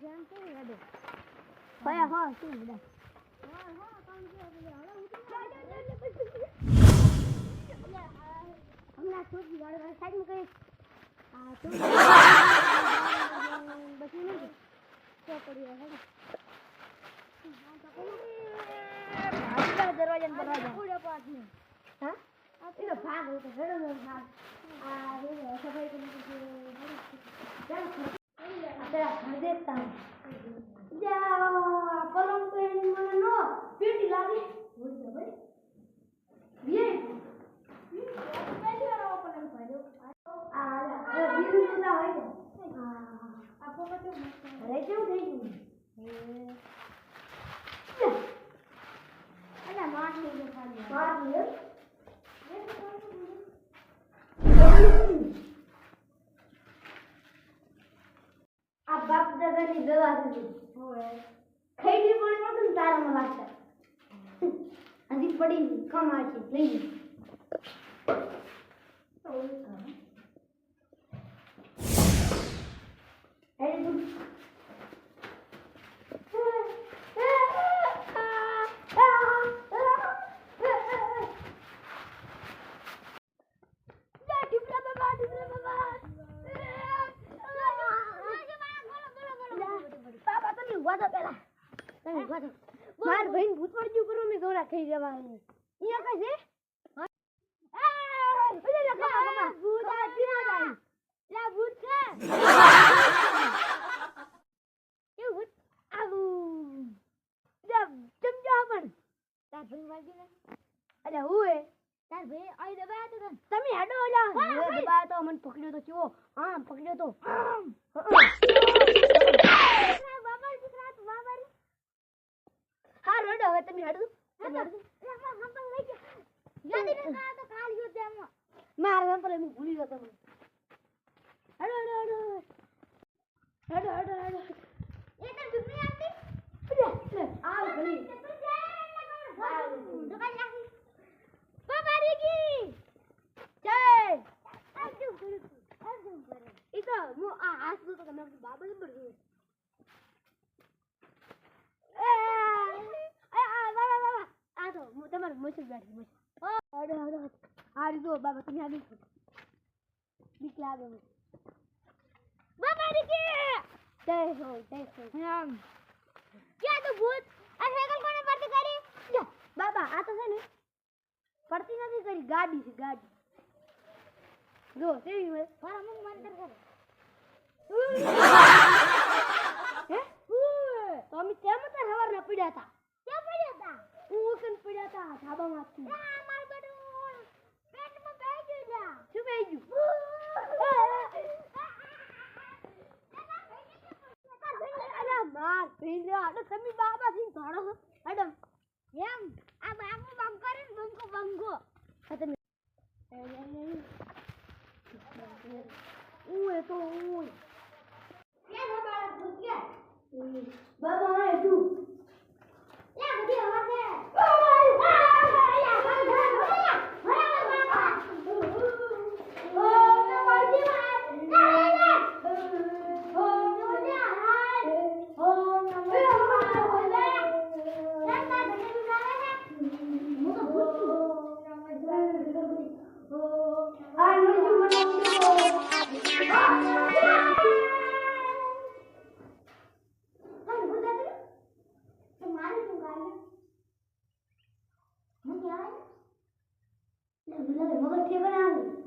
fan કેવી હેડે ભયા હા શું બધા હા કામ કે હમણાં છોકરી વાળા સાઈડમાં કઈ આ તો બસી નથી તો પડી હે દરવાજા પૂરે પાસ ને હા એનો ભાગ હોય તો ઘણો ભાગ આ સફાઈ કરી ચાલો દેતા જા પલંગ તો મને નો પીટી લાગે હોય તો ભાઈ યે પહેલી વાર આવો પલંગ પાડ્યો આ બીજું ના હોય ને આપો બધું અરે કેવું થઈ ગયું અલા માર થઈ ગયો ખાલી માર લે આ બાપ દાદાની દવા હતી હોય ખૈડી પણ નતું તારામાં લાગતા હજી પડી કમા છે લઈ માર ભાઈ ભૂત પડ્યું કરો મેં ગોરા ખાઈ જવા અહીંયા કઈ છે ભૂત આયા લા ભૂત છે એવું ભૂત આવું જબ સમજો પણ તાર ભાઈ વાગી ને અરે હું હે તાર ભાઈ આઈ દબાયા તો તમે હેડો ઓલા દબાયો તો મને પકડ્યો તો કેવો આમ પકડ્યો તો બાબા દીકરા તું બાબા હા રોડ હવે તમે હેડો મારા નંબર હું ભૂલી ગયો તમને હેડો એ તો દુનિયા આપતી આવ ભલી બાબા દીકી જય અર્જુન કરે ઈ તો હું આ હાથ દો તો તમે બાબા નંબર જોયો આ તો હું તમારે મોસી બેઠી હેડો આ જો બાબા તમે આવી બીક લાગે મને બાબા દીકી જય હો આમ ક્યાં તો ભૂત આ સાયકલ કોને પડતી કરી જા બાબા આ તો છે ને પડતી નથી કરી ગાડી છે ગાડી જો કેવી હોય મારા મમ્મી મંતર કરે હે તો અમે કેમ તો હવાર ના પડ્યા હતા ક્યાં પડ્યા હતા હું કન પડ્યા હતા ધાબામાંથી આ માર બડું પેટમાં બેહી ગયું શું બેહી ગયું અલા માર ભીલ્યો અરે તમે બાબા થી ધોડો છો મેડમ એમ આ બાબુ બંકો રે બંકો તમે ઉએ તો ઉએ ક્યાં છે બાળક ભૂત ક્યાં બાબા આ તું યા બધી હવા છે મગર ઠેકાણે આવે